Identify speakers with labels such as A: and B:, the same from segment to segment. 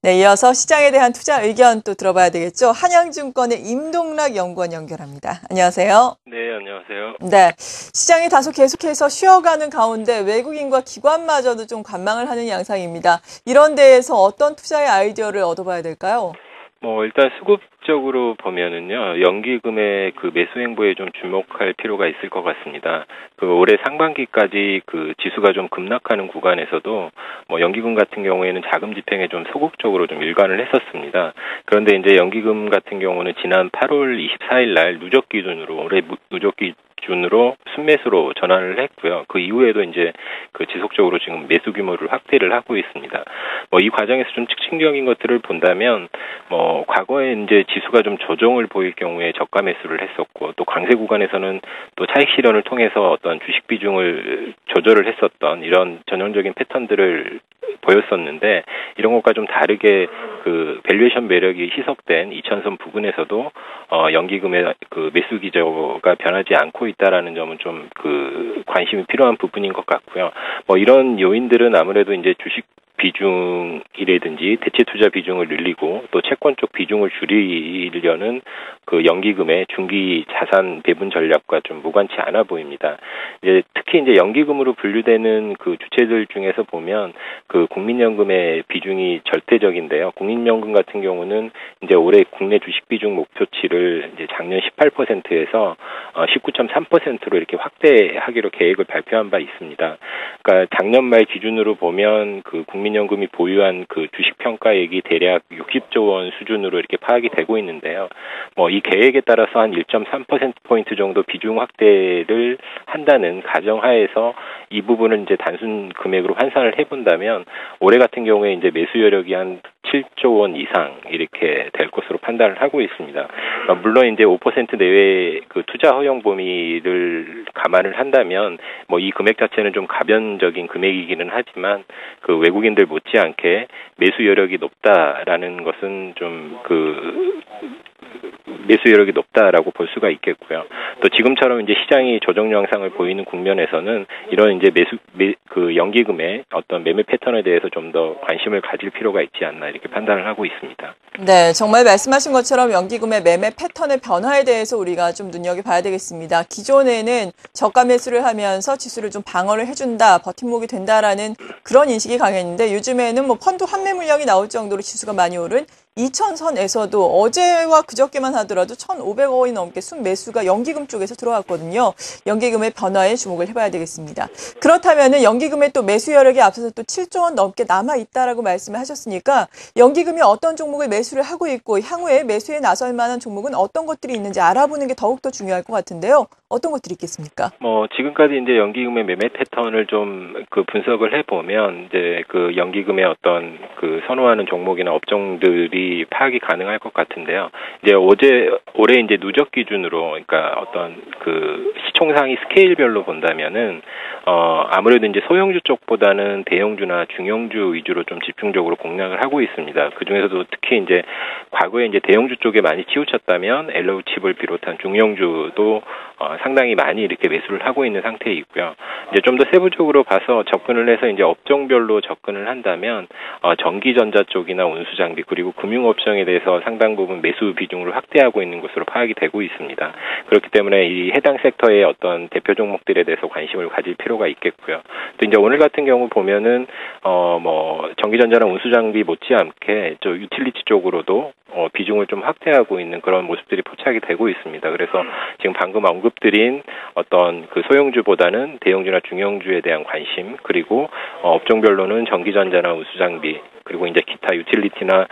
A: 네, 이어서 시장에 대한 투자 의견 또 들어봐야 되겠죠. 한양증권의 임동락 연구원 연결합니다. 안녕하세요.
B: 네, 안녕하세요.
A: 네, 시장이 다소 계속해서 쉬어가는 가운데 외국인과 기관마저도 좀 관망을 하는 양상입니다. 이런 데에서 어떤 투자의 아이디어를 얻어봐야 될까요?
B: 일단 수급적으로 보면은요, 연기금의 그 매수 행보에 좀 주목할 필요가 있을 것 같습니다. 올해 상반기까지 지수가 좀 급락하는 구간에서도 연기금 같은 경우에는 자금 집행에 좀 소극적으로 좀 일관을 했었습니다. 그런데 이제 연기금 같은 경우는 지난 8월 24일 날 누적 기준으로 올해 누적 기준으로 순매수로 전환을 했고요. 그 이후에도 이제 지속적으로 지금 매수 규모를 확대를 하고 있습니다. 이 과정에서 좀 특징적인 것들을 본다면 과거에 이제 지수가 좀 조정을 보일 경우에 저가 매수를 했었고, 또 강세 구간에서는 또 차익 실현을 통해서 어떤 주식 비중을 조절을 했었던 이런 전형적인 패턴들을 보였었는데, 이런 것과 좀 다르게 밸류에이션 매력이 희석된 2000선 부근에서도 연기금의 매수 기조가 변하지 않고 있다라는 점은 좀 관심이 필요한 부분인 것 같고요. 이런 요인들은 아무래도 이제 주식 비중이라든지 대체 투자 비중을 늘리고 또 채권 쪽 비중을 줄이려는 연기금의 중기 자산 배분 전략과 좀 무관치 않아 보입니다. 특히 이제 연기금으로 분류되는 주체들 중에서 보면 국민연금의 비중이 절대적인데요. 국민연금 같은 경우는 이제 올해 국내 주식 비중 목표치를 이제 작년 18%에서 19.3%로 이렇게 확대하기로 계획을 발표한 바 있습니다. 그러니까 작년 말 기준으로 보면 국민연금이 보유한 주식 평가액이 대략 60조 원 수준으로 이렇게 파악이 되고 있는데요. 이 계획에 따라서 한 1.3%포인트 정도 비중 확대를 한다는 가정하에서 이 부분을 이제 단순 금액으로 환산을 해본다면 올해 같은 경우에 이제 매수 여력이 한 7조 원 이상 이렇게 될 것으로 판단을 하고 있습니다. 물론 이제 5% 내외의 투자 허용 범위를 감안을 한다면 이 금액 자체는 좀 가변적인 금액이기는 하지만 외국인들 못지않게 매수 여력이 높다라는 것은 좀 매수 여력이 높다라고 볼 수가 있겠고요. 또 지금처럼 이제 시장이 조정 양상을 보이는 국면에서는 이런 이제 연기금의 어떤 매매 패턴에 대해서 좀 더 관심을 가질 필요가 있지 않나 이렇게 판단을 하고 있습니다.
A: 네, 정말 말씀하신 것처럼 연기금의 매매 패턴의 변화에 대해서 우리가 좀 눈여겨봐야 되겠습니다. 기존에는 저가 매수를 하면서 지수를 좀 방어를 해준다, 버팀목이 된다라는 그런 인식이 강했는데, 요즘에는 펀드 환매 물량이 나올 정도로 지수가 많이 오른 2000선에서도 어제와 그저께만 하더라도 1,500억 원이 넘게 순매수가 연기금 쪽에서 들어왔거든요. 연기금의 변화에 주목을 해봐야 되겠습니다. 그렇다면은 연기금의 또 매수 여력에 앞서서 또 7조 원 넘게 남아 있다라고 말씀을 하셨으니까 연기금이 어떤 종목을 매수를 하고 있고 향후에 매수에 나설 만한 종목은 어떤 것들이 있는지 알아보는 게 더욱더 중요할 것 같은데요. 어떤 것들이 있겠습니까?
B: 지금까지 이제 연기금의 매매 패턴을 좀 분석을 해보면 이제 연기금의 어떤 선호하는 종목이나 업종들이 파악이 가능할 것 같은데요. 이제 올해 이제 누적 기준으로, 그러니까 어떤 시총상위 스케일별로 본다면은 아무래도 이제 소형주 쪽보다는 대형주나 중형주 위주로 좀 집중적으로 공략을 하고 있습니다. 그 중에서도 특히 이제 과거에 이제 대형주 쪽에 많이 치우쳤다면 엘로우칩을 비롯한 중형주도 상당히 많이 이렇게 매수를 하고 있는 상태에 있고요. 이제 좀 더 세부적으로 봐서 접근을 해서 이제 업종별로 접근을 한다면 전기전자 쪽이나 운수장비 그리고 금융업종에 대해서 상당 부분 매수 비중을 확대하고 있는 것으로 파악이 되고 있습니다. 그렇기 때문에 이 해당 섹터의 어떤 대표 종목들에 대해서 관심을 가질 필요가 있겠고요. 또 이제 오늘 같은 경우 보면은 전기전자나 운수장비 못지않게 유틸리티 쪽으로도 비중을 좀 확대하고 있는 그런 모습들이 포착이 되고 있습니다. 그래서 지금 방금 언급드린 어떤 소형주보다는 대형주나 중형주에 대한 관심, 그리고 업종별로는 전기전자나 운수장비, 그리고 이제 기타 유틸리티나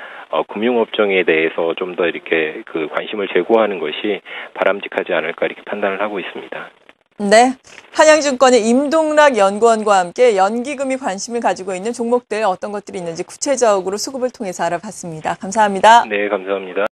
B: 금융업종에 대해서 좀 더 이렇게 관심을 제고하는 것이 바람직하지 않을까 이렇게 판단을 하고 있습니다.
A: 네, 한양증권의 임동락 연구원과 함께 연기금이 관심을 가지고 있는 종목들 어떤 것들이 있는지 구체적으로 수급을 통해서 알아봤습니다. 감사합니다.
B: 네, 감사합니다.